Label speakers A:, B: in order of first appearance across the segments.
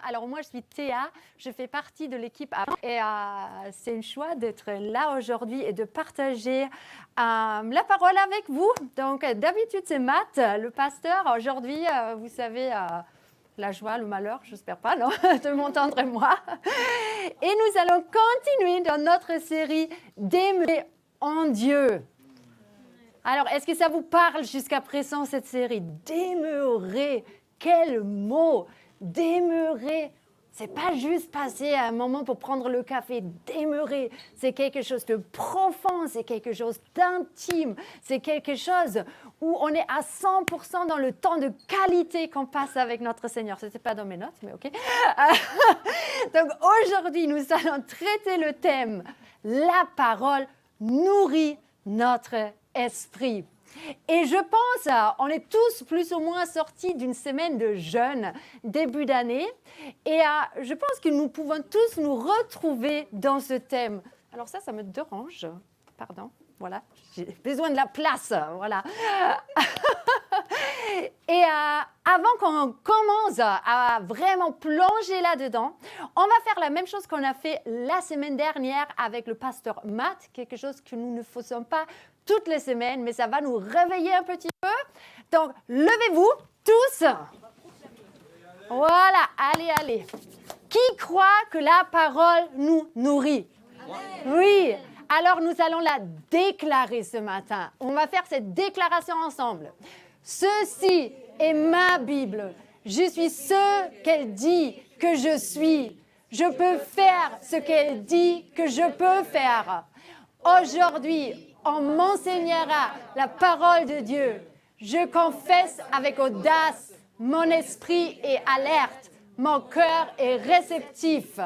A: Alors moi, je suis Théa, je fais partie de l'équipe et c'est une choix d'être là aujourd'hui et de partager la parole avec vous. Donc d'habitude, c'est Matt, le pasteur. Aujourd'hui, vous savez, la joie, le malheur, j'espère pas, non, de m'entendre moi. Et nous allons continuer dans notre série d'aimer en Dieu. Alors, est-ce que ça vous parle jusqu'à présent, cette série? Demeurer, quel mot! Demeurer, c'est pas juste passer un moment pour prendre le café. Demeurer, c'est quelque chose de profond, c'est quelque chose d'intime, c'est quelque chose où on est à 100% dans le temps de qualité qu'on passe avec notre Seigneur. Ce n'était pas dans mes notes, mais ok. Donc aujourd'hui, nous allons traiter le thème « La parole nourrit notre esprit ». Et je pense, on est tous plus ou moins sortis d'une semaine de jeûne, début d'année, et je pense que nous pouvons tous nous retrouver dans ce thème. Alors ça me dérange, pardon, voilà, j'ai besoin de la place, voilà. Et avant qu'on commence à vraiment plonger là-dedans, on va faire la même chose qu'on a fait la semaine dernière avec le pasteur Matt, quelque chose que nous ne faisons pas toutes les semaines, mais ça va nous réveiller un petit peu. Donc, levez-vous tous. Voilà, allez. Qui croit que la parole nous nourrit? Oui. Alors, nous allons la déclarer ce matin. On va faire cette déclaration ensemble. Ceci est ma Bible. Je suis ce qu'elle dit que je suis. Je peux faire ce qu'elle dit que je peux faire. Aujourd'hui, on m'enseignera la parole de Dieu. Je confesse avec audace, mon esprit est alerte, mon cœur est réceptif.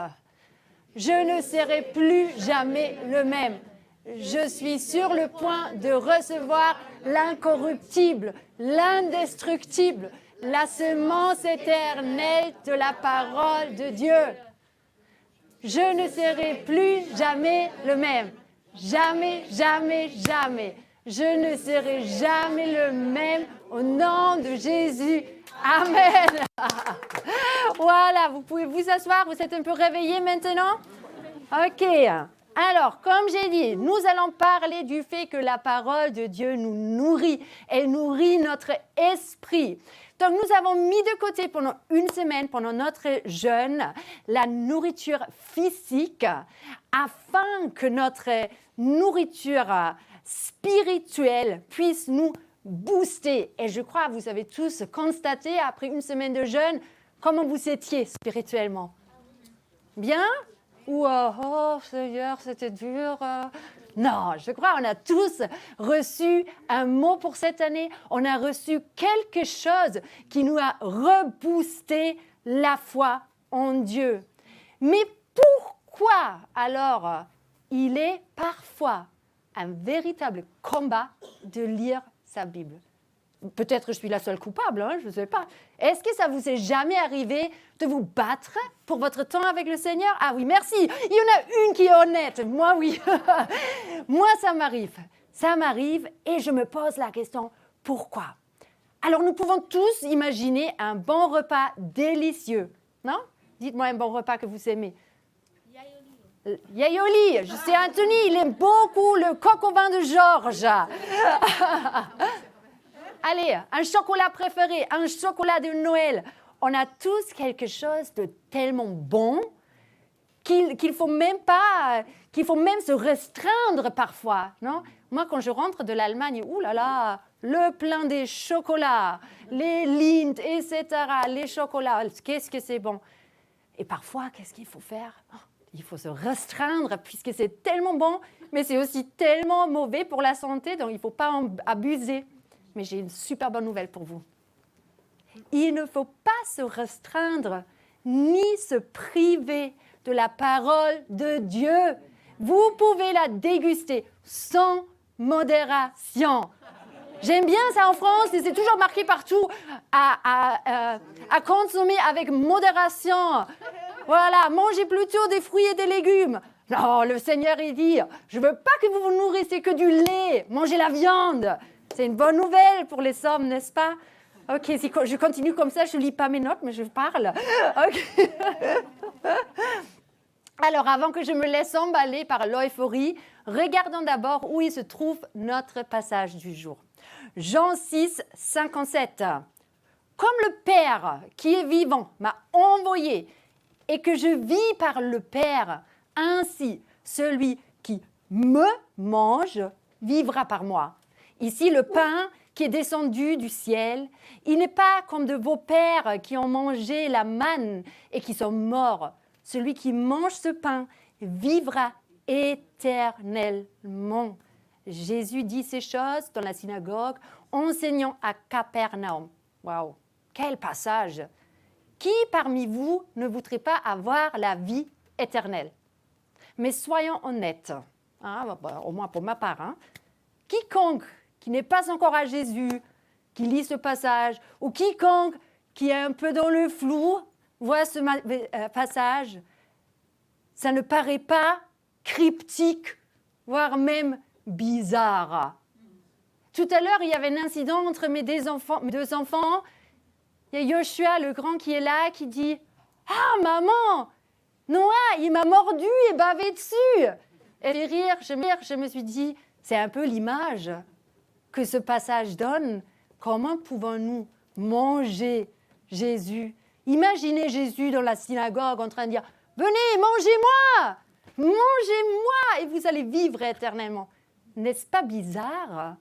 A: Je ne serai plus jamais le même. Je suis sur le point de recevoir l'incorruptible, l'indestructible, la semence éternelle de la parole de Dieu. Je ne serai plus jamais le même. Jamais. Je ne serai jamais le même au nom de Jésus. Amen. Voilà, vous pouvez vous asseoir. Vous êtes un peu réveillés maintenant? Ok. Alors, comme j'ai dit, nous allons parler du fait que la parole de Dieu nous nourrit. Elle nourrit notre esprit. Donc, nous avons mis de côté pendant une semaine, pendant notre jeûne, la nourriture physique afin que notre nourriture spirituelle puisse nous booster. Et je crois que vous avez tous constaté, après une semaine de jeûne, comment vous étiez spirituellement. Bien? Ou oh Seigneur, c'était dur. Non, je crois qu'on a tous reçu un mot pour cette année. On a reçu quelque chose qui nous a reboosté la foi en Dieu. Mais pourquoi alors il est parfois un véritable combat de lire sa Bible? Peut-être je suis la seule coupable, je ne sais pas. Est-ce que ça vous est jamais arrivé de vous battre pour votre temps avec le Seigneur? Ah oui, merci. Il y en a une qui est honnête. Moi, oui. Moi, ça m'arrive et je me pose la question, pourquoi? Alors, nous pouvons tous imaginer un bon repas délicieux, non? Dites-moi un bon repas que vous aimez. Yayoli. Je sais, Anthony, il aime beaucoup le coq au vin de Georges. Allez, un chocolat préféré, un chocolat de Noël. On a tous quelque chose de tellement bon qu'il faut même se restreindre parfois, non? Moi, quand je rentre de l'Allemagne, le plein des chocolats, les Lindt, etc., les chocolats, qu'est-ce que c'est bon. Et parfois, qu'est-ce qu'il faut faire? Il faut se restreindre puisque c'est tellement bon, mais c'est aussi tellement mauvais pour la santé, donc il ne faut pas en abuser. Mais j'ai une super bonne nouvelle pour vous. Il ne faut pas se restreindre ni se priver de la parole de Dieu. Vous pouvez la déguster sans modération. J'aime bien ça en France et c'est toujours marqué partout à consommer avec modération. Voilà, mangez plutôt des fruits et des légumes. Non, le Seigneur, il dit, je ne veux pas que vous vous nourrissez que du lait. Mangez la viande. C'est une bonne nouvelle pour les hommes, n'est-ce pas? Ok, si je continue comme ça, je ne lis pas mes notes, mais je parle. Ok. Alors, avant que je me laisse emballer par l'euphorie, regardons d'abord où il se trouve notre passage du jour. Jean 6, 57. Comme le Père qui est vivant m'a envoyé et que je vis par le Père, ainsi celui qui me mange vivra par moi. Ici, le pain qui est descendu du ciel, il n'est pas comme de vos pères qui ont mangé la manne et qui sont morts. Celui qui mange ce pain vivra éternellement. Jésus dit ces choses dans la synagogue, enseignant à Capernaum. Waouh, quel passage! Qui parmi vous ne voudrait pas avoir la vie éternelle? Mais soyons honnêtes, au moins pour ma part, quiconque qui n'est pas encore à Jésus, qui lit ce passage, ou quiconque qui est un peu dans le flou, voit ce passage, ça ne paraît pas cryptique, voire même bizarre. Tout à l'heure, il y avait un incident entre mes deux enfants. Il y a Joshua, le grand, qui est là, qui dit « Ah, maman, Noah, il m'a mordu et bavé dessus !» Et je me suis dit, c'est un peu l'image que ce passage donne. Comment pouvons-nous manger Jésus? Imaginez Jésus dans la synagogue en train de dire « Venez, mangez-moi! Mangez-moi et vous allez vivre éternellement. » N'est-ce pas bizarre?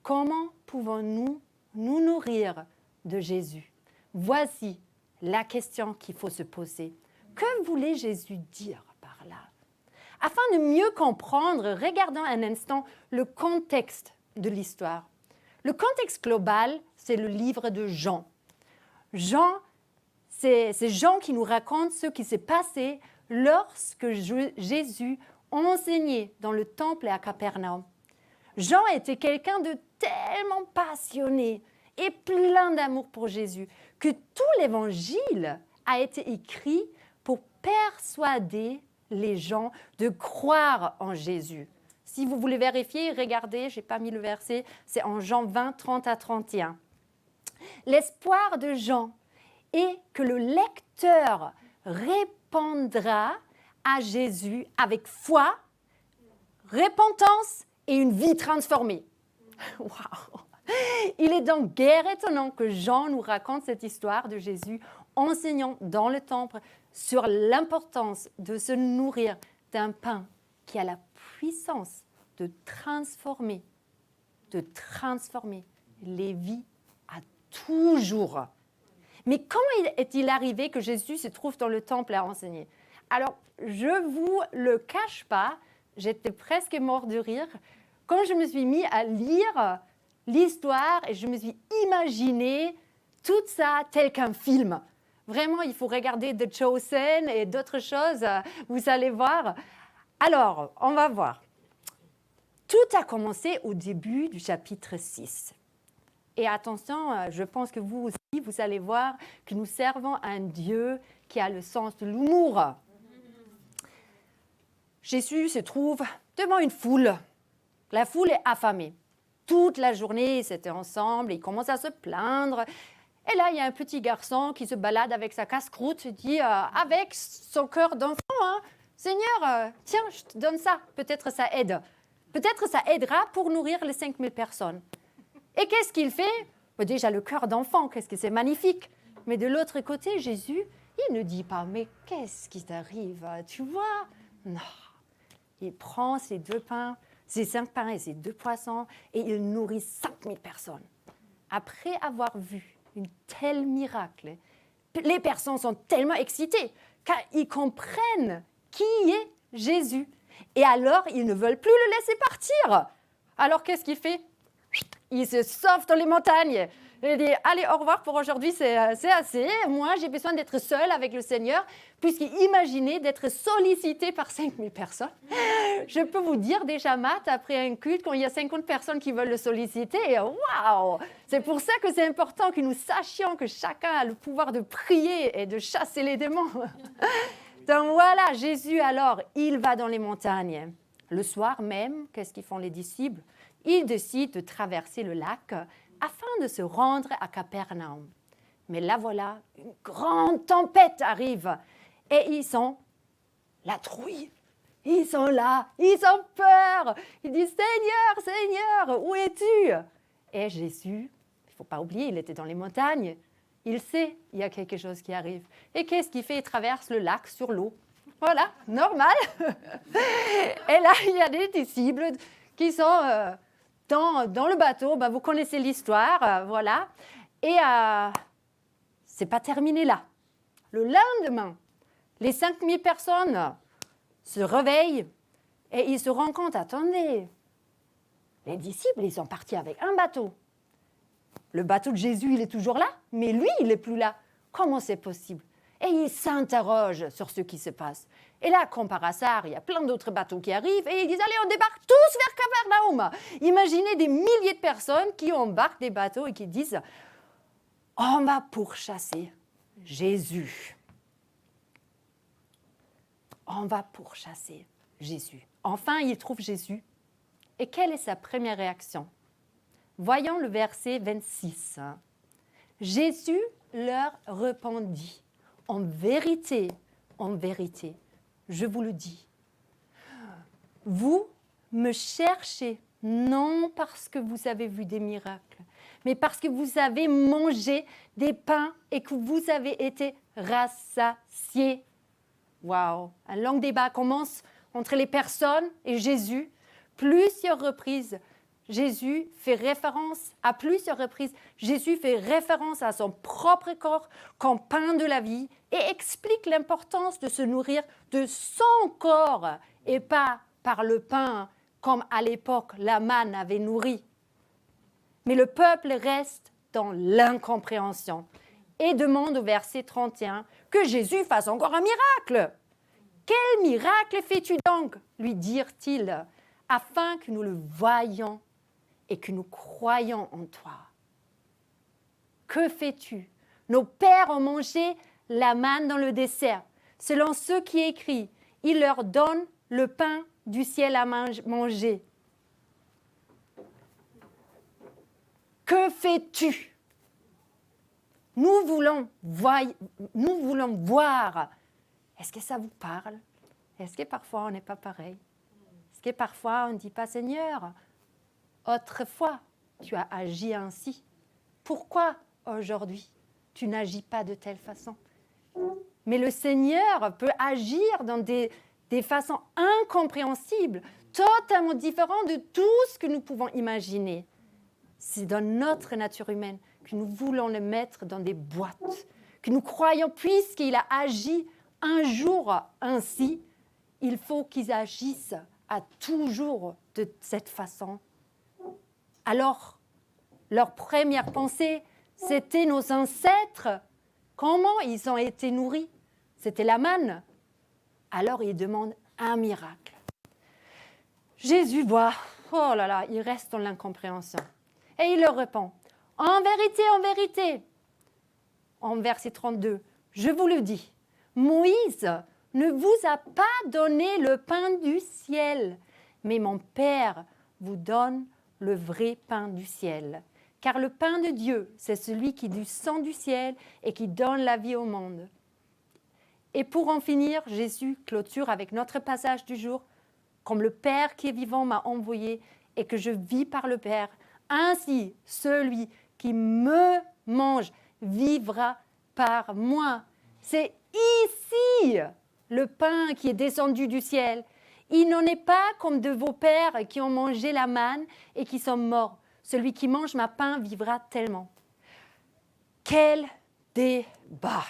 A: Comment pouvons-nous nous nourrir de Jésus? Voici la question qu'il faut se poser. Que voulait Jésus dire par là? Afin de mieux comprendre, regardons un instant le contexte de l'histoire. Le contexte global, c'est le livre de Jean. Jean, c'est Jean qui nous raconte ce qui s'est passé lorsque Jésus enseignait dans le temple à Capernaum. Jean était quelqu'un de tellement passionné et plein d'amour pour Jésus que tout l'évangile a été écrit pour persuader les gens de croire en Jésus. Si vous voulez vérifier, regardez, je n'ai pas mis le verset, c'est en Jean 20, 30 à 31. L'espoir de Jean est que le lecteur répondra à Jésus avec foi, repentance et une vie transformée. Waouh! Il est donc guère étonnant que Jean nous raconte cette histoire de Jésus enseignant dans le temple sur l'importance de se nourrir d'un pain qui a la puissance de transformer les vies à toujours. Mais comment est-il arrivé que Jésus se trouve dans le temple à enseigner? Alors, je ne vous le cache pas, j'étais presque mort de rire quand je me suis mis à lire l'histoire et je me suis imaginé tout ça tel qu'un film. Vraiment, il faut regarder The Chosen et d'autres choses, vous allez voir. Alors, on va voir. Tout a commencé au début du chapitre 6. Et attention, je pense que vous aussi, vous allez voir que nous servons un Dieu qui a le sens de l'humour. Jésus se trouve devant une foule. La foule est affamée. Toute la journée, ils étaient ensemble, ils commencent à se plaindre. Et là, il y a un petit garçon qui se balade avec sa casse-croûte et dit, avec son cœur d'enfant, Seigneur, tiens, je te donne ça, peut-être ça aide. Peut-être ça aidera pour nourrir les 5000 personnes. Et qu'est-ce qu'il fait? Déjà, le cœur d'enfant, qu'est-ce que c'est magnifique. Mais de l'autre côté, Jésus, il ne dit pas, mais qu'est-ce qui t'arrive? Tu vois? Non. Il prend ses 2 pains, ses 5 pains et ses 2 poissons, et il nourrit 5000 personnes. Après avoir vu un tel miracle, les personnes sont tellement excitées, car ils comprennent qui est Jésus. Et alors, ils ne veulent plus le laisser partir. Alors, qu'est-ce qu'il fait? Il se sauve dans les montagnes. Il dit, allez, au revoir pour aujourd'hui, c'est assez. Moi, j'ai besoin d'être seul avec le Seigneur, puisqu'il imaginait d'être sollicité par 5000 personnes. Je peux vous dire, déjà, Matt, après un culte, quand il y a 50 personnes qui veulent le solliciter, waouh! C'est pour ça que c'est important que nous sachions que chacun a le pouvoir de prier et de chasser les démons. Donc voilà, Jésus, alors, il va dans les montagnes. Le soir même, qu'est-ce qu'ils font les disciples? Ils décident de traverser le lac afin de se rendre à Capernaum. Mais là, voilà, une grande tempête arrive et ils sont la trouille. Ils sont là, ils ont peur. Ils disent, Seigneur, Seigneur, où es-tu? Et Jésus, il ne faut pas oublier, il était dans les montagnes. Il sait, il y a quelque chose qui arrive. Et qu'est-ce qu'il fait? Il traverse le lac sur l'eau. Voilà, normal. Et là, il y a des disciples qui sont dans le bateau. Ben, vous connaissez l'histoire, voilà. Et c'est pas terminé là. Le lendemain, les 5000 personnes se réveillent et ils se rendent compte, attendez, les disciples, ils sont partis avec un bateau. Le bateau de Jésus, il est toujours là, mais lui, il n'est plus là. Comment c'est possible? Et ils s'interrogent sur ce qui se passe. Et là, comme par hasard, il y a plein d'autres bateaux qui arrivent et ils disent, allez, on débarque tous vers Capernaum. Imaginez des milliers de personnes qui embarquent des bateaux et qui disent, on va pourchasser Jésus. On va pourchasser Jésus. Enfin, ils trouvent Jésus. Et quelle est sa première réaction? Voyons le verset 26. Jésus leur répondit, en vérité, je vous le dis, vous me cherchez non parce que vous avez vu des miracles, mais parce que vous avez mangé des pains et que vous avez été rassasiés. Waouh! Un long débat commence entre les personnes et Jésus. Plusieurs reprises, Jésus fait référence à son propre corps comme pain de la vie et explique l'importance de se nourrir de son corps et pas par le pain comme à l'époque la manne avait nourri. Mais le peuple reste dans l'incompréhension et demande au verset 31 que Jésus fasse encore un miracle. Quel miracle fais-tu donc, lui dirent-ils, afin que nous le voyions et que nous croyions en toi. Que fais-tu? Nos pères ont mangé la manne dans le désert. Selon ce qui est écrit, il leur donne le pain du ciel à manger. Que fais-tu? Nous voulons voir. Est-ce que ça vous parle? Est-ce que parfois on n'est pas pareil? Est-ce que parfois on ne dit pas, Seigneur, autrefois tu as agi ainsi. Pourquoi aujourd'hui tu n'agis pas de telle façon? Mais le Seigneur peut agir dans des façons incompréhensibles, totalement différentes de tout ce que nous pouvons imaginer. C'est dans notre nature humaine que nous voulons le mettre dans des boîtes, que nous croyons, puisqu'il a agi un jour ainsi, il faut qu'ils agissent à toujours de cette façon. Alors, leur première pensée, c'était nos ancêtres. Comment ils ont été nourris? C'était la manne. Alors, ils demandent un miracle. Jésus voit, oh là là, il reste dans l'incompréhension. Et il leur répond, en vérité, en verset 32, je vous le dis, Moïse ne vous a pas donné le pain du ciel, mais mon Père vous donne le vrai pain du ciel. Car le pain de Dieu, c'est celui qui descend du ciel et qui donne la vie au monde. Et pour en finir, Jésus clôture avec notre passage du jour. Comme le Père qui est vivant m'a envoyé et que je vis par le Père, ainsi celui qui me mange vivra par moi. C'est ici le pain qui est descendu du ciel. Il n'en est pas comme de vos pères qui ont mangé la manne et qui sont morts. Celui qui mange ma pain vivra tellement. Quel débat!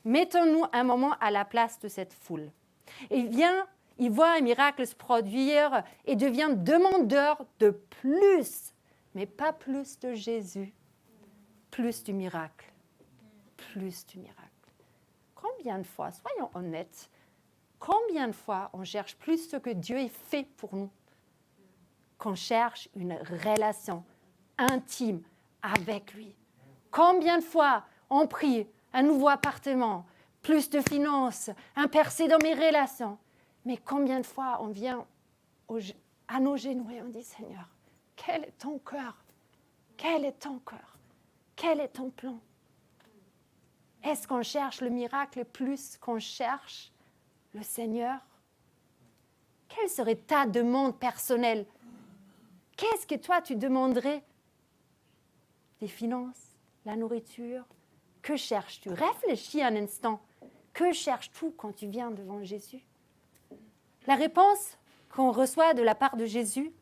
A: Mettons-nous un moment à la place de cette foule. Il voit un miracle se produire et devient demandeur de plus. Mais pas plus de Jésus, plus du miracle. Plus du miracle. Combien de fois, soyons honnêtes, combien de fois on cherche plus ce que Dieu a fait pour nous qu'on cherche une relation intime avec lui? Combien de fois on prie un nouveau appartement, plus de finances, un percé dans mes relations? Mais combien de fois on vient à nos genoux et on dit, Seigneur, quel est ton cœur? Quel est ton cœur? Quel est ton plan? Est-ce qu'on cherche le miracle plus qu'on cherche le Seigneur? Quelle serait ta demande personnelle? Qu'est-ce que toi tu demanderais? Des finances, la nourriture? Que cherches-tu? Réfléchis un instant. Que cherches-tu quand tu viens devant Jésus? La réponse qu'on reçoit de la part de Jésus,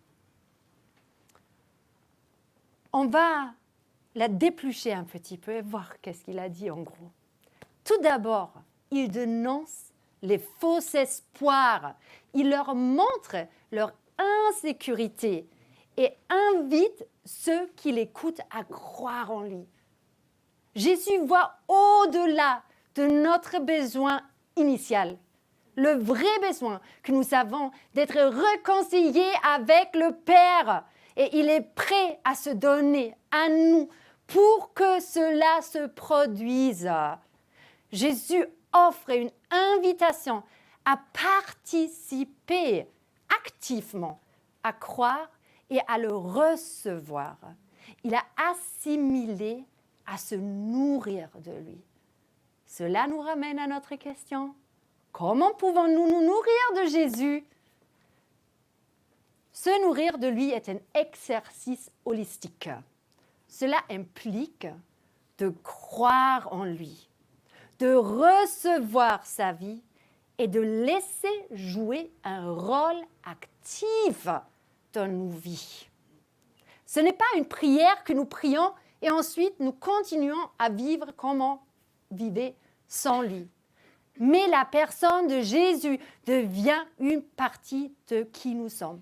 A: on va la déplucher un petit peu et voir qu'est-ce qu'il a dit en gros. Tout d'abord, il dénonce les faux espoirs. Il leur montre leur insécurité et invite ceux qui l'écoutent à croire en lui. Jésus voit au-delà de notre besoin initial, le vrai besoin que nous avons d'être réconciliés avec le Père. Et il est prêt à se donner à nous pour que cela se produise. Jésus offre une invitation à participer activement, à croire et à le recevoir. Il a assimilé à se nourrir de lui. Cela nous ramène à notre question. Comment pouvons-nous nous nourrir de Jésus? Se nourrir de lui est un exercice holistique. Cela implique de croire en lui, de recevoir sa vie et de laisser jouer un rôle actif dans nos vies. Ce n'est pas une prière que nous prions et ensuite nous continuons à vivre comme on vivait sans lui. Mais la personne de Jésus devient une partie de qui nous sommes.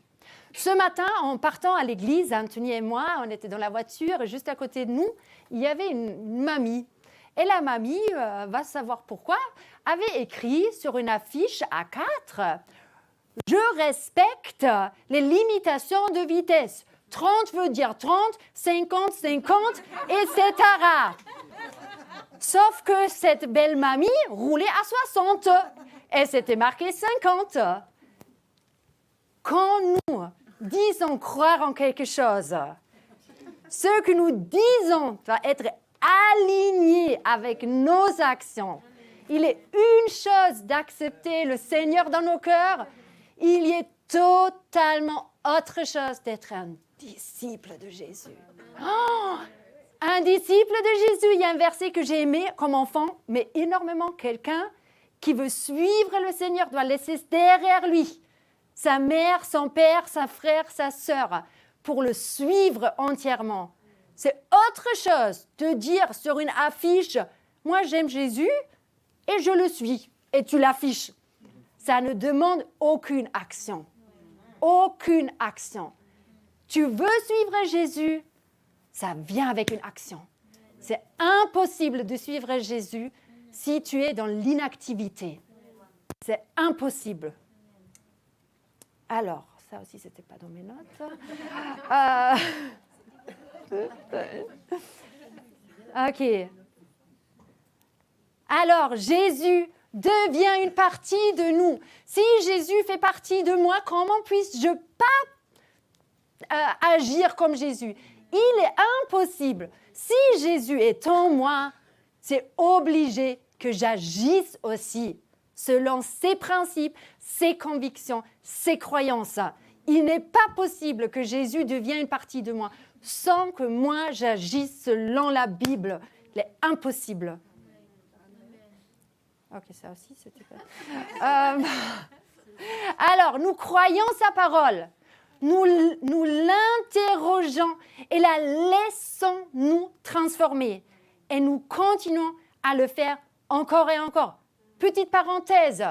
A: Ce matin, en partant à l'église, Anthony et moi, on était dans la voiture et juste à côté de nous, il y avait une mamie. Et la mamie, va savoir pourquoi, avait écrit sur une affiche A4 « Je respecte les limitations de vitesse. 30 veut dire 30, 50, 50, etc. » Sauf que cette belle mamie roulait à 60 et c'était marqué 50. Quand nous disons croire en quelque chose, ce que nous disons doit être aligné avec nos actions. Il est une chose d'accepter le Seigneur dans nos cœurs, il y est totalement autre chose d'être un disciple de Jésus. Oh, un disciple de Jésus, il y a un verset que j'ai aimé comme enfant, mais énormément. Quelqu'un qui veut suivre le Seigneur doit laisser derrière lui sa mère, son père, sa frère, sa sœur, pour le suivre entièrement. C'est autre chose de dire sur une affiche « Moi, j'aime Jésus et je le suis » et tu l'affiches. Ça ne demande aucune action. Aucune action. Tu veux suivre Jésus, ça vient avec une action. C'est impossible de suivre Jésus si tu es dans l'inactivité. C'est impossible. Alors, ça aussi, ce n'était pas dans mes notes. OK. Alors, Jésus devient une partie de nous. Si Jésus fait partie de moi, comment puisse-je pas agir comme Jésus? Il est impossible. Si Jésus est en moi, c'est obligé que j'agisse aussi selon ses principes, ses convictions, ses croyances. Il n'est pas possible que Jésus devienne une partie de moi sans que moi j'agisse selon la Bible. Il est impossible. Ok, ça aussi, c'était pas... Alors, nous croyons sa parole. Nous l'interrogeons et la laissons nous transformer. Et nous continuons à le faire encore et encore. Petite parenthèse,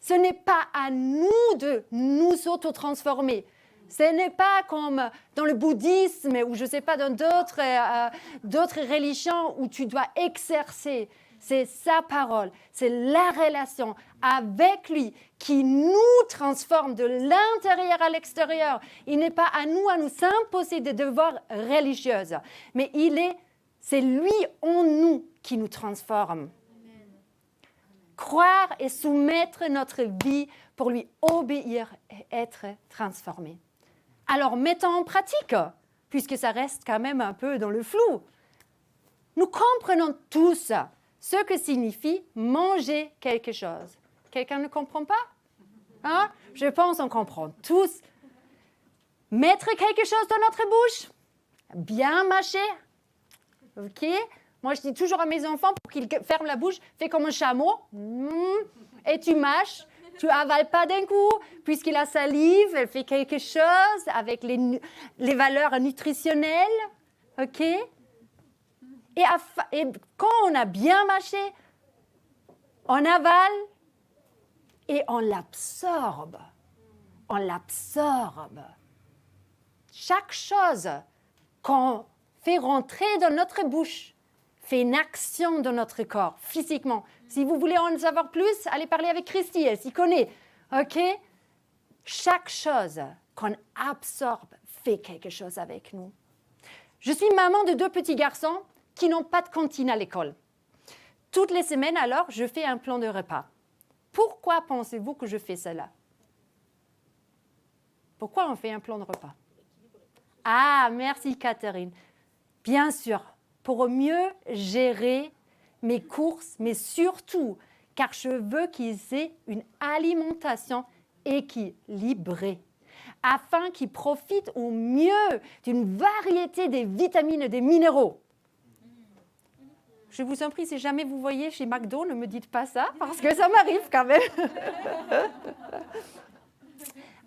A: ce n'est pas à nous de nous auto-transformer. Ce n'est pas comme dans le bouddhisme ou je ne sais pas dans d'autres religions où tu dois exercer. C'est sa parole, c'est la relation avec lui qui nous transforme de l'intérieur à l'extérieur. Il n'est pas à nous imposer des devoirs religieux, mais c'est lui en nous qui nous transforme. Croire et soumettre notre vie pour lui obéir et être transformé. Alors, mettons en pratique. puisque ça reste quand même un peu dans le flou. Nous comprenons tous ce que signifie manger quelque chose. Quelqu'un ne comprend pas? Hein? Je pense qu'on comprend tous. Mettre quelque chose dans notre bouche, bien mâcher. OK? Moi, je dis toujours à mes enfants, pour qu'ils ferment la bouche, fais comme un chameau. Et tu mâches. Tu avales pas d'un coup, puisque la salive, elle fait quelque chose avec les valeurs nutritionnelles. OK? Et quand on a bien mâché, on avale et on l'absorbe. On l'absorbe. Chaque chose qu'on fait rentrer dans notre bouche fait une action dans notre corps, physiquement. Si vous voulez en savoir plus, allez parler avec Christy, elle s'y connaît. OK? Chaque chose qu'on absorbe fait quelque chose avec nous. Je suis maman de 2 petits garçons qui n'ont pas de cantine à l'école. Toutes les semaines, alors, je fais un plan de repas. Pourquoi pensez-vous que je fais cela? Pourquoi on fait un plan de repas? Ah, merci Catherine. Bien sûr, pour mieux gérer mes courses, mais surtout, car je veux qu'ils aient une alimentation équilibrée, afin qu'ils profitent au mieux d'une variété des vitamines et des minéraux. Je vous en prie, si jamais vous voyez chez McDo, ne me dites pas ça, parce que ça m'arrive quand même.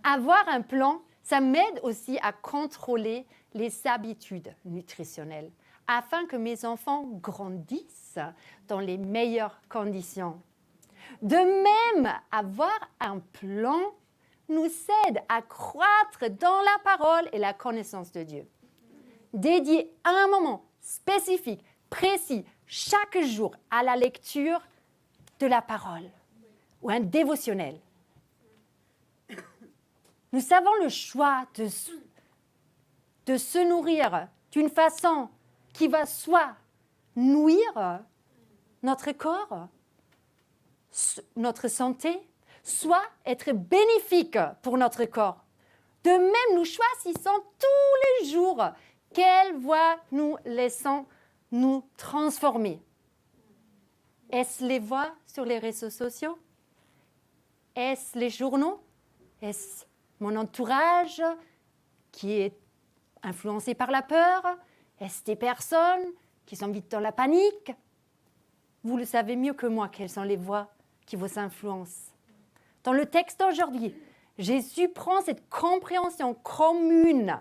A: Avoir un plan, ça m'aide aussi à contrôler les habitudes nutritionnelles, afin que mes enfants grandissent dans les meilleures conditions. De même, avoir un plan nous aide à croître dans la parole et la connaissance de Dieu. Dédier un moment spécifique, précis, chaque jour à la lecture de la parole ou un dévotionnel. Nous avons le choix de se nourrir d'une façon qui va soit nuire notre corps, notre santé, soit être bénéfique pour notre corps. De même, nous choisissons tous les jours quelle voie nous laissons nous transformer. Est-ce les voix sur les réseaux sociaux? Est-ce les journaux? Est-ce mon entourage qui est influencé par la peur? Est-ce des personnes qui sont vite dans la panique? Vous le savez mieux que moi quelles sont les voix qui vous influencent. Dans le texte d'aujourd'hui, Jésus prend cette compréhension commune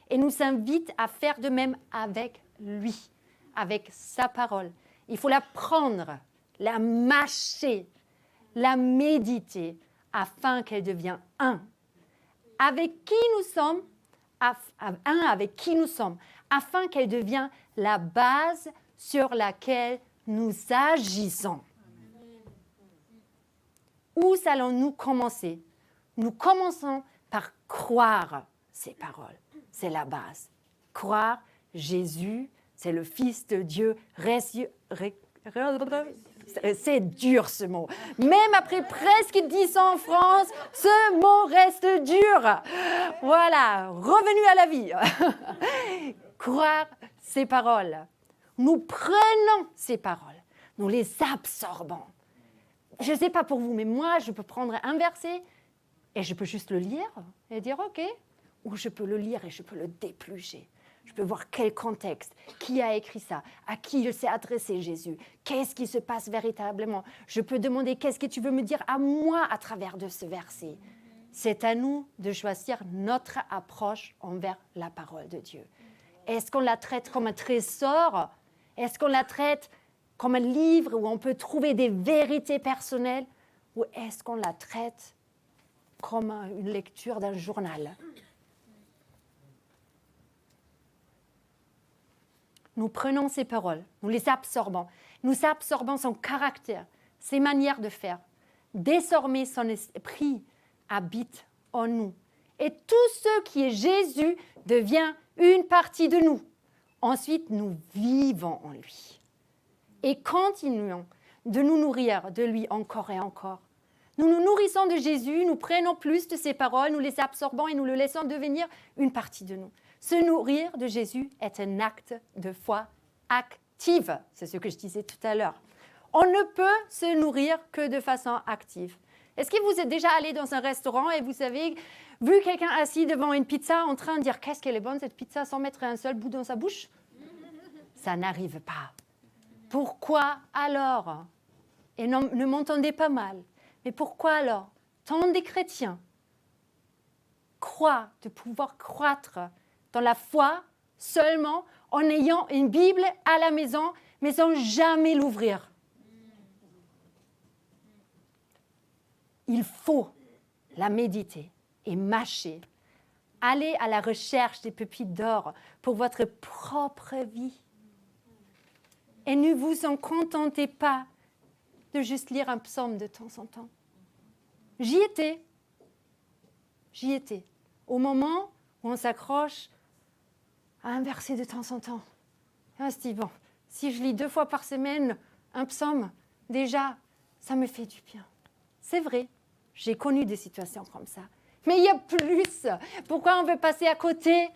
A: et nous invite à faire de même avec lui, avec sa parole. Il faut la prendre, la mâcher, la méditer afin qu'elle devienne un. Avec qui nous sommes, avec qui nous sommes, afin qu'elle devienne la base sur laquelle nous agissons. Où allons-nous commencer? Nous commençons par croire ces paroles. C'est la base. Croire Jésus, c'est le Fils de Dieu. C'est dur ce mot. Même après presque 10 ans en France, ce mot reste dur. Voilà, revenu à la vie. Croire ces paroles. Nous prenons ces paroles, nous les absorbons. Je ne sais pas pour vous, mais moi, je peux prendre un verset et je peux juste le lire et dire OK. Ou je peux le lire et je peux le déplucher. Je peux voir quel contexte, qui a écrit ça, à qui il s'est adressé Jésus, qu'est-ce qui se passe véritablement. Je peux demander qu'est-ce que tu veux me dire à moi à travers de ce verset. C'est à nous de choisir notre approche envers la parole de Dieu. Est-ce qu'on la traite comme un trésor? Est-ce qu'on la traite comme un livre où on peut trouver des vérités personnelles? Ou est-ce qu'on la traite comme une lecture d'un journal? Nous prenons ces paroles, nous les absorbons. Nous absorbons son caractère, ses manières de faire. Désormais, son esprit habite en nous. Et tout ce qui est Jésus devient une partie de nous. Ensuite, nous vivons en lui. Et continuons de nous nourrir de lui encore et encore. Nous nous nourrissons de Jésus, nous prenons plus de ses paroles, nous les absorbons et nous le laissons devenir une partie de nous. Se nourrir de Jésus est un acte de foi active. C'est ce que je disais tout à l'heure. On ne peut se nourrir que de façon active. Est-ce que vous êtes déjà allé dans un restaurant et vous avez vu quelqu'un assis devant une pizza en train de dire « Qu'est-ce qu'elle est bonne cette pizza » sans mettre un seul bout dans sa bouche? Ça n'arrive pas. Pourquoi alors? Et non, ne m'entendez pas mal. Mais pourquoi alors tant des chrétiens croient de pouvoir croître dans la foi seulement en ayant une Bible à la maison, mais sans jamais l'ouvrir? Il faut la méditer et mâcher. Allez à la recherche des pépites d'or pour votre propre vie. Et ne vous en contentez pas de juste lire un psaume de temps en temps. J'y étais. Au moment où on s'accroche à un verset de temps en temps. Et on se dit, bon, si je lis 2 fois par semaine un psaume, déjà, ça me fait du bien. C'est vrai, j'ai connu des situations comme ça. Mais il y a plus. Pourquoi on veut passer à côté?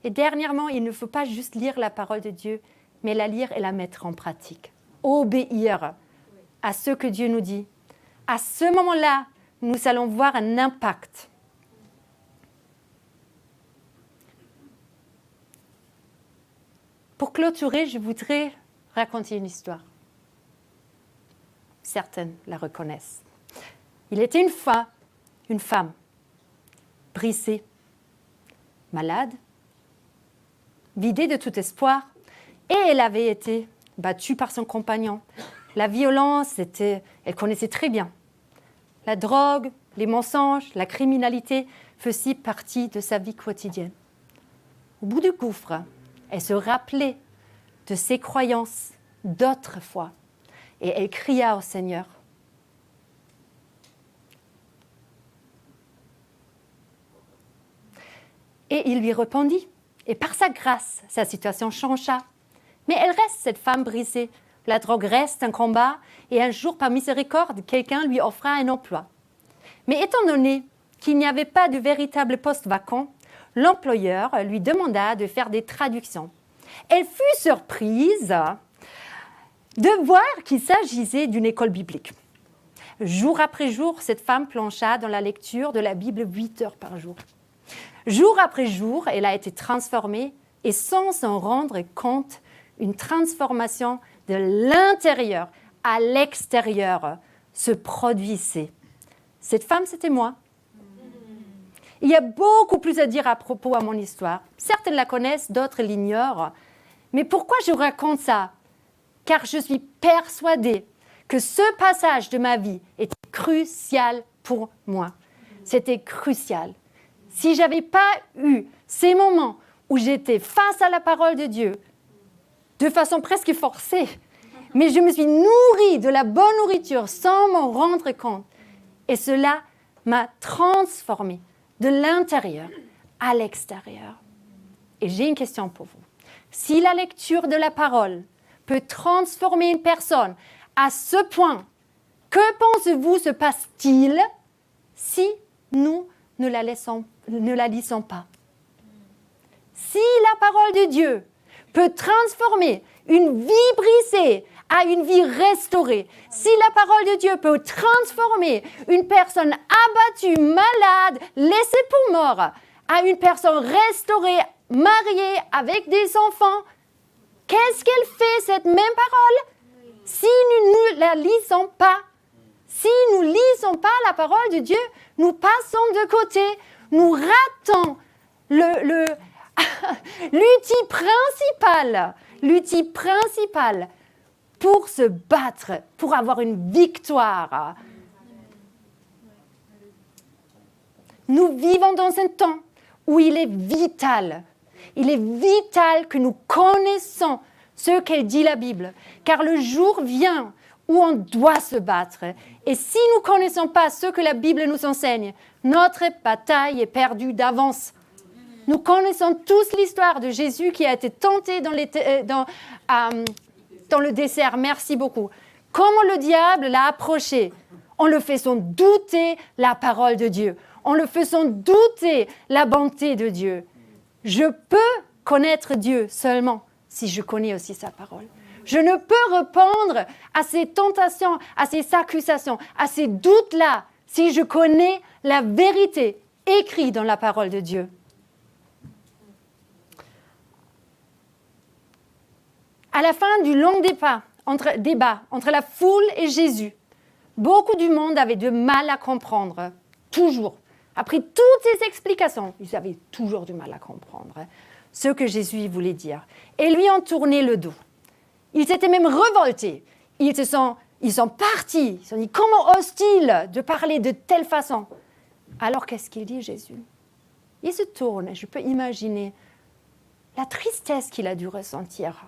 A: Et dernièrement, il ne faut pas juste lire la parole de Dieu, mais la lire et la mettre en pratique. Obéir à ce que Dieu nous dit. À ce moment-là, nous allons voir un impact. Pour clôturer, je voudrais raconter une histoire. Certaines la reconnaissent. Il était une femme, brisée, malade, vidée de tout espoir, et elle avait été battue par son compagnon. La violence, elle connaissait très bien. La drogue, les mensonges, la criminalité faisaient partie de sa vie quotidienne. Au bout du gouffre, elle se rappelait de ses croyances d'autrefois et elle cria au Seigneur. Et il lui répondit. Et par sa grâce, sa situation changea. Mais elle reste cette femme brisée. La drogue reste un combat et un jour, par miséricorde, quelqu'un lui offra un emploi. Mais étant donné qu'il n'y avait pas de véritable poste vacant, l'employeur lui demanda de faire des traductions. Elle fut surprise de voir qu'il s'agissait d'une école biblique. Jour après jour, cette femme plancha dans la lecture de la Bible 8 heures par jour. Jour après jour, elle a été transformée et sans s'en rendre compte, une transformation de l'intérieur à l'extérieur se produisait. Cette femme, c'était moi. Il y a beaucoup plus à dire à propos de mon histoire. Certaines la connaissent, d'autres l'ignorent. Mais pourquoi je raconte ça? Car je suis persuadée que ce passage de ma vie était crucial pour moi. C'était crucial. Si je n'avais pas eu ces moments où j'étais face à la parole de Dieu, de façon presque forcée, mais je me suis nourrie de la bonne nourriture sans m'en rendre compte. Et cela m'a transformée de l'intérieur à l'extérieur. Et j'ai une question pour vous. Si la lecture de la parole peut transformer une personne à ce point, que pensez-vous se passe-t-il si nous ne la lisons pas? Si la parole de Dieu peut transformer une vie brisée à une vie restaurée, si la parole de Dieu peut transformer une personne abattue, malade, laissée pour mort, à une personne restaurée, mariée, avec des enfants, qu'est-ce qu'elle fait, cette même parole? Si nous ne la lisons pas, si nous ne lisons pas la parole de Dieu, nous passons de côté, nous ratons l'outil principal pour se battre, pour avoir une victoire. Nous vivons dans un temps où il est vital que nous connaissions ce qu'elle dit la Bible, car le jour vient où on doit se battre. Et si nous ne connaissons pas ce que la Bible nous enseigne, notre bataille est perdue d'avance. Nous connaissons tous l'histoire de Jésus qui a été tenté dans le désert. Merci beaucoup. Comment le diable l'a approché en le faisant douter la parole de Dieu, en le faisant douter la bonté de Dieu. Je peux connaître Dieu seulement si je connais aussi sa parole. Je ne peux répondre à ces tentations, à ces accusations, à ces doutes-là si je connais la vérité écrite dans la parole de Dieu. À la fin du long débat entre la foule et Jésus, beaucoup du monde avait du mal à comprendre, toujours. Après toutes ces explications, ils avaient toujours du mal à comprendre ce que Jésus voulait dire. Et lui ont tourné le dos. Ils s'étaient même révoltés. Ils sont partis. Ils se sont dit, comment ose-t-il de parler de telle façon? Alors qu'est-ce qu'il dit, Jésus? Il se tourne, et je peux imaginer la tristesse qu'il a dû ressentir.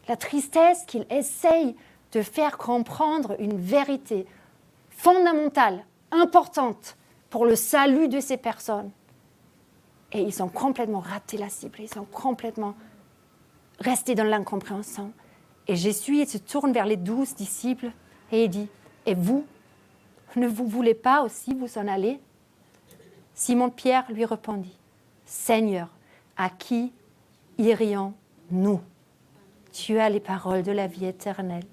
A: La tristesse qu'il essaye de faire comprendre une vérité fondamentale, importante pour le salut de ces personnes. Et ils ont complètement raté la cible, ils sont complètement restés dans l'incompréhension. Et Jésus il se tourne vers les 12 disciples et il dit, « Et vous, ne vous voulez pas aussi vous en aller ?» Simon-Pierre lui répondit, « Seigneur, à qui irions-nous ? Tu as les paroles de la vie éternelle.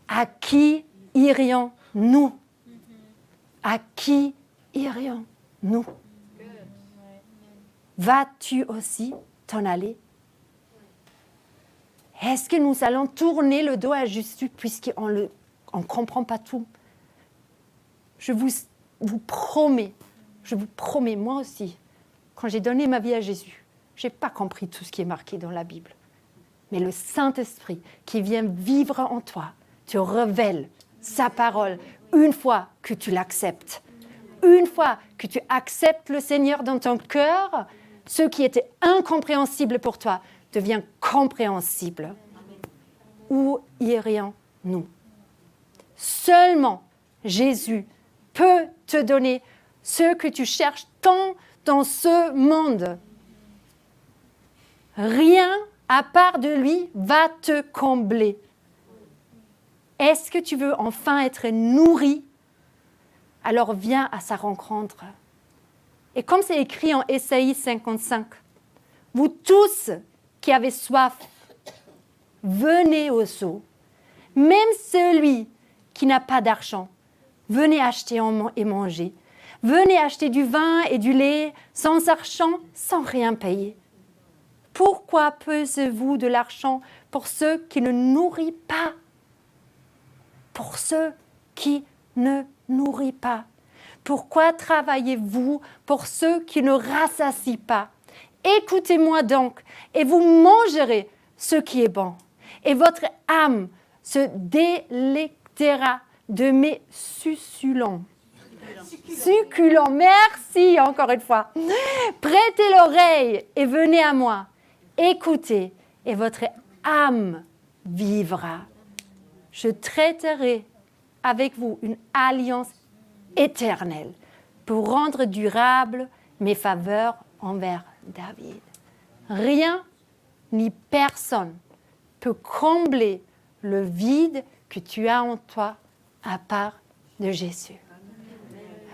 A: À qui irions-nous ? À qui irions-nous ? Vas-tu aussi t'en aller ? Est-ce que nous allons tourner le dos à Jésus puisqu'on ne comprend pas tout ? Je vous promets, moi aussi, quand j'ai donné ma vie à Jésus, je n'ai pas compris tout ce qui est marqué dans la Bible. Mais le Saint-Esprit qui vient vivre en toi te révèle sa parole une fois que tu l'acceptes. Une fois que tu acceptes le Seigneur dans ton cœur, ce qui était incompréhensible pour toi devient compréhensible. Où irions-nous ? Seulement Jésus peut te donner ce que tu cherches tant dans ce monde. Rien à part de lui va te combler. Est-ce que tu veux enfin être nourri ? Alors viens à sa rencontre. Et comme c'est écrit en Ésaïe 55, vous tous qui avez soif, venez aux eaux. Même celui qui n'a pas d'argent, venez acheter et manger. Venez acheter du vin et du lait sans argent, sans rien payer. Pourquoi pesez-vous de l'argent pour ceux qui ne nourrissent pas ? Pour ceux qui ne nourrissent pas. Pourquoi travaillez-vous pour ceux qui ne rassasient pas ? Écoutez-moi donc, et vous mangerez ce qui est bon. Et votre âme se délectera de mes succulents. Succulents, merci encore une fois. Prêtez l'oreille et venez à moi. Écoutez, et votre âme vivra. Je traiterai avec vous une alliance éternelle pour rendre durable mes faveurs envers David. Rien ni personne peut combler le vide que tu as en toi à part de Jésus.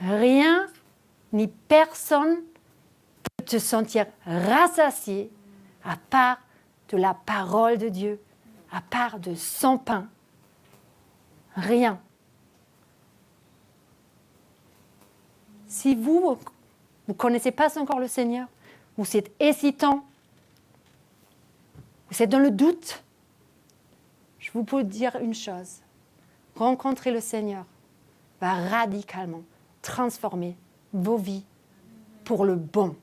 A: Rien ni personne peut te sentir rassasié à part de la parole de Dieu, à part de son pain. Rien. Si vous ne connaissez pas encore le Seigneur, vous êtes hésitant, vous êtes dans le doute, je vous peux dire une chose. Rencontrer le Seigneur va radicalement transformer vos vies pour le bon.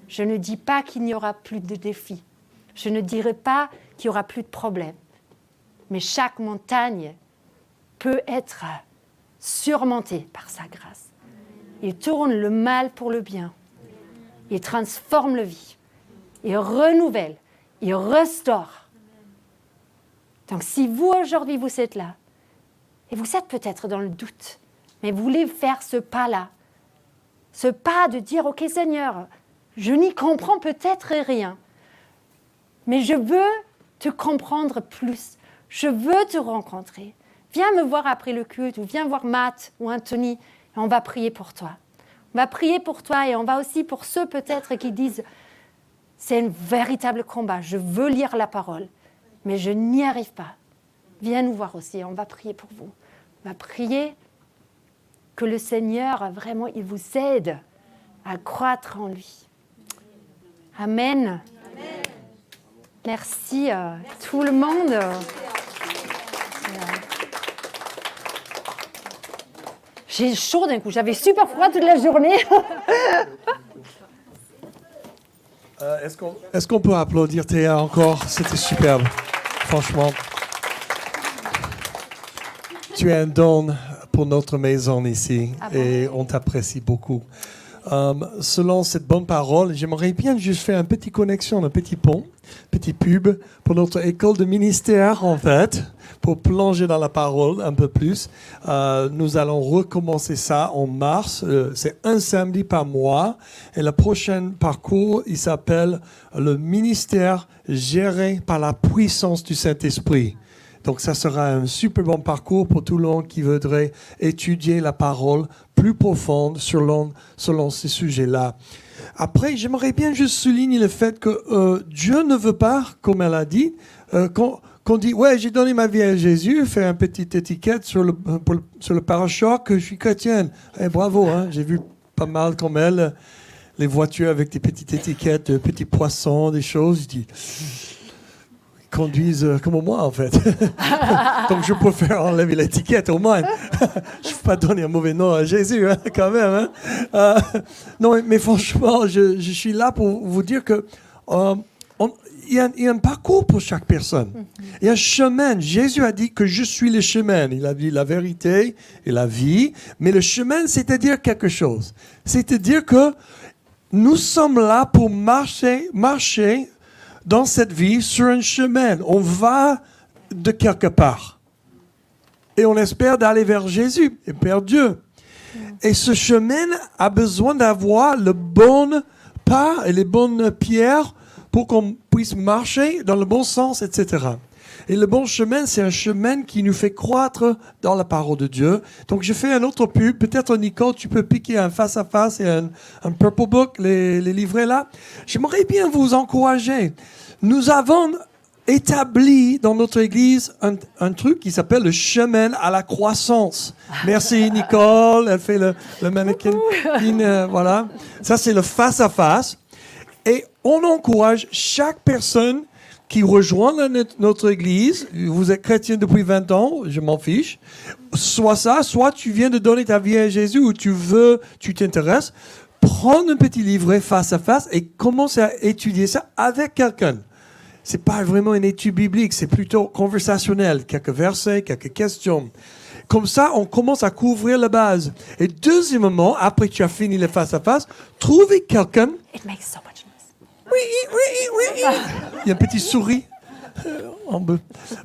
A: Je ne dis pas qu'il n'y aura plus de défis. Je ne dirai pas qu'il n'y aura plus de problèmes. Mais chaque montagne peut être surmontée par sa grâce. Il tourne le mal pour le bien. Il transforme la vie. Il renouvelle. Il restaure. Donc si vous, aujourd'hui, vous êtes là, et vous êtes peut-être dans le doute, mais vous voulez faire ce pas-là, ce pas de dire, OK Seigneur, je n'y comprends peut-être rien, mais je veux te comprendre plus. Je veux te rencontrer. viens me voir après le culte, ou viens voir Matt ou Anthony, et on va prier pour toi. On va prier pour toi et on va aussi pour ceux peut-être qui disent « c'est un véritable combat, je veux lire la parole, mais je n'y arrive pas ». Viens nous voir aussi, on va prier pour vous. On va prier que le Seigneur, vraiment, il vous aide à croître en lui. Amen. Amen. Merci tout le monde. J'ai chaud d'un coup, j'avais super froid toute la journée.
B: Est-ce qu'on peut applaudir Théa encore? C'était superbe, franchement. Tu es un don pour notre maison ici et on t'apprécie beaucoup. Selon cette bonne parole, j'aimerais bien juste faire une petite connexion, un petit pont, petit pub pour notre école de ministère en fait, pour plonger dans la parole un peu plus. Nous allons recommencer ça en mars. C'est un samedi par mois et le prochain parcours, il s'appelle le ministère géré par la puissance du Saint-Esprit. Donc, ça sera un super bon parcours pour tout le monde qui voudrait étudier la parole plus profonde selon ces sujets-là. Après, j'aimerais bien juste souligner le fait que Dieu ne veut pas, comme elle a dit, qu'on dit « Ouais, j'ai donné ma vie à Jésus », faire une petite étiquette sur le pare-choc que je suis chrétienne. Eh, bravo, hein, j'ai vu pas mal comme elle, les voitures avec des petites étiquettes, de petits poissons, des choses. Je dis... conduisent comme moi, en fait. Donc, je préfère enlever l'étiquette, au moins. Je ne veux pas donner un mauvais nom à Jésus, hein, quand même. Hein. Non, mais franchement, je suis là pour vous dire que il y a un parcours pour chaque personne. Il y a un chemin. Jésus a dit que je suis le chemin. Il a dit la vérité et la vie. Mais le chemin, c'est-à-dire quelque chose. C'est-à-dire que nous sommes là pour marcher dans cette vie sur un chemin. On va de quelque part. Et on espère d'aller vers Jésus et vers Dieu. Et ce chemin a besoin d'avoir le bon pas et les bonnes pierres pour qu'on puisse marcher dans le bon sens, etc. Et le bon chemin, c'est un chemin qui nous fait croître dans la parole de Dieu. Donc, je fais un autre pub. Peut-être, Nicole, tu peux piquer un face-à-face et un Purple Book, les livrets là. J'aimerais bien vous encourager. Nous avons établi dans notre église un truc qui s'appelle le chemin à la croissance. Merci, Nicole. Elle fait le mannequin. Voilà. Ça, c'est le face-à-face. Et on encourage chaque personne qui rejoint notre église. Vous êtes chrétien depuis 20 ans, je m'en fiche. Soit tu viens de donner ta vie à Jésus ou tu t'intéresses. Prends un petit livret face à face et commence à étudier ça avec quelqu'un. C'est pas vraiment une étude biblique, c'est plutôt conversationnel. Quelques versets, quelques questions. Comme ça, on commence à couvrir la base. Et deuxièmement, après que tu as fini le face à face, trouver quelqu'un.
A: It makes so much noise.
B: Oui. Il y a un petit souris en bleu.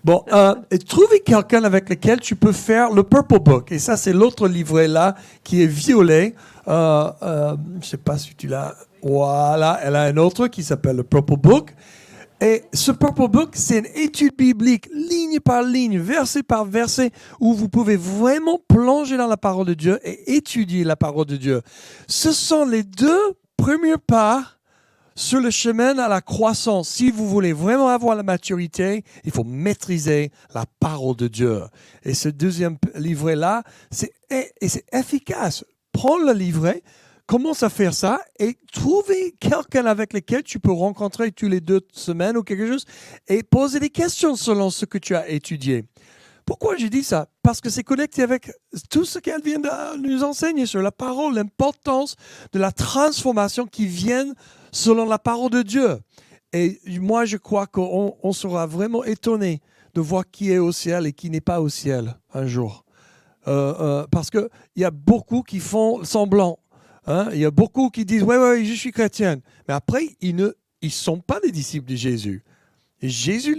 B: Bon, et trouver quelqu'un avec lequel tu peux faire le Purple Book. Et ça, c'est l'autre livret là qui est violet. Je ne sais pas si tu l'as. Voilà, elle a un autre qui s'appelle le Purple Book. Et ce Purple Book, c'est une étude biblique, ligne par ligne, verset par verset, où vous pouvez vraiment plonger dans la parole de Dieu et étudier la parole de Dieu. Ce sont les deux premiers pas sur le chemin à la croissance. Si vous voulez vraiment avoir la maturité, il faut maîtriser la parole de Dieu. Et ce deuxième livret-là, c'est efficace. Prends le livret, commence à faire ça et trouver quelqu'un avec lequel tu peux rencontrer tous les 2 semaines ou quelque chose et poser des questions selon ce que tu as étudié. Pourquoi je dis ça? Parce que c'est connecté avec tout ce qu'elle vient de nous enseigner sur la parole, l'importance de la transformation qui vient selon la parole de Dieu. Et moi, je crois qu'on sera vraiment étonné de voir qui est au ciel et qui n'est pas au ciel un jour. Parce qu'il y a beaucoup qui font semblant. Hein? Il y a beaucoup qui disent « Ouais, je suis chrétienne ». Mais après, ils ne sont pas des disciples de Jésus. Et Jésus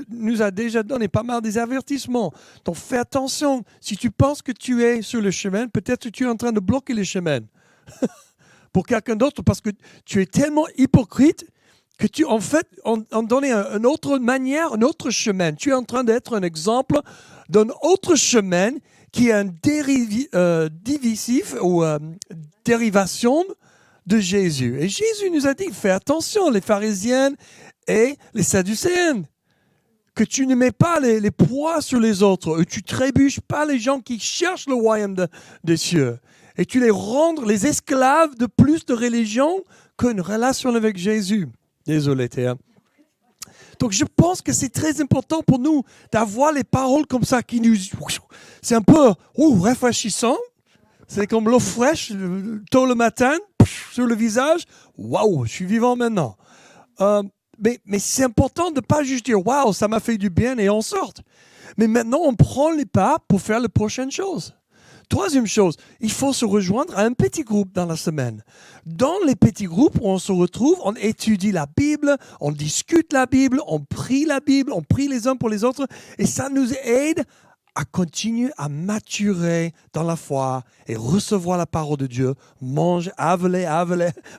B: nous a déjà donné pas mal des avertissements. Donc fais attention. Si tu penses que tu es sur le chemin, peut-être que tu es en train de bloquer le chemin pour quelqu'un d'autre parce que tu es tellement hypocrite que tu, en fait, en donner une autre manière, un autre chemin. Tu es en train d'être un exemple d'un autre chemin qui est un divisif ou dérivation de Jésus. Et Jésus nous a dit, fais attention, les pharisiennes et les sadducéennes, que tu ne mets pas les poids sur les autres, et tu trébuches pas les gens qui cherchent le royaume des cieux, et tu les rends les esclaves de plus de religion qu'une relation avec Jésus. Désolé, Théa. Donc, je pense que c'est très important pour nous d'avoir les paroles comme ça qui nous... C'est un peu rafraîchissant. C'est comme l'eau fraîche, tôt le matin, sur le visage. Waouh, je suis vivant maintenant. Mais c'est important de ne pas juste dire « Waouh, ça m'a fait du bien » et on sort. Mais maintenant, on prend les pas pour faire la prochaine chose. Troisième chose, il faut se rejoindre à un petit groupe dans la semaine. Dans les petits groupes où on se retrouve, on étudie la Bible, on discute la Bible, on prie les uns pour les autres, et ça nous aide à continuer à maturer dans la foi et recevoir la parole de Dieu. Manger, avaler,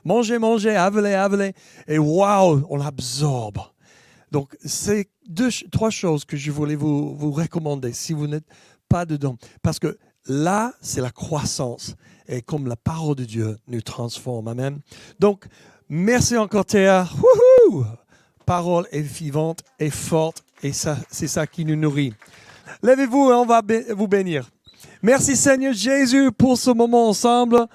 B: manger, avaler, et waouh, on l'absorbe. Donc, c'est trois choses que je voulais vous recommander si vous n'êtes pas dedans. Parce que là, c'est la croissance. Et comme la parole de Dieu nous transforme. Amen. Donc, merci encore Théa. Wouhou! Parole est vivante et forte. Et ça, c'est ça qui nous nourrit. Levez-vous et on va vous bénir. Merci Seigneur Jésus pour ce moment ensemble,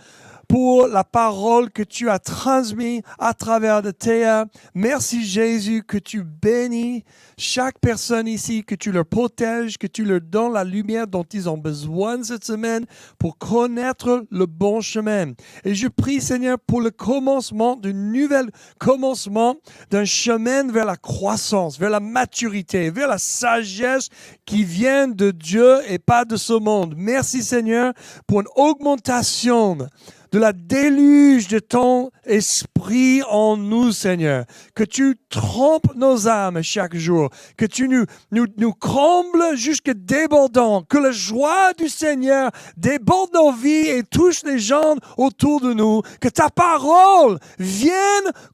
B: pour la parole que tu as transmise à travers de Théa. Merci Jésus que tu bénis chaque personne ici, que tu leur protèges, que tu leur donnes la lumière dont ils ont besoin cette semaine pour connaître le bon chemin. Et je prie Seigneur pour le commencement d'un nouvel commencement d'un chemin vers la croissance, vers la maturité, vers la sagesse qui vient de Dieu et pas de ce monde. Merci Seigneur pour une augmentation de la déluge de ton esprit en nous, Seigneur. Que tu trompes nos âmes chaque jour. Que tu nous combles jusqu'à débordant. Que la joie du Seigneur déborde nos vies et touche les gens autour de nous. Que ta parole vienne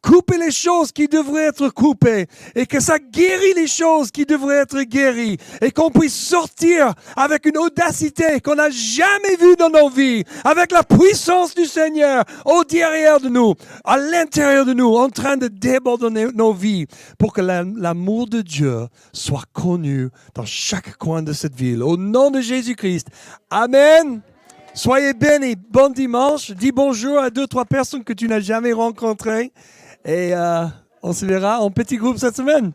B: couper les choses qui devraient être coupées. Et que ça guérit les choses qui devraient être guéries. Et qu'on puisse sortir avec une audacité qu'on n'a jamais vue dans nos vies. Avec la puissance du Seigneur au derrière de nous, à l'intérieur de nous, en train de déborder nos vies pour que l'amour de Dieu soit connu dans chaque coin de cette ville. Au nom de Jésus-Christ. Amen. Soyez bénis. Bon dimanche. Dis bonjour à 2-3 personnes que tu n'as jamais rencontrées. Et on se verra en petit groupe cette semaine.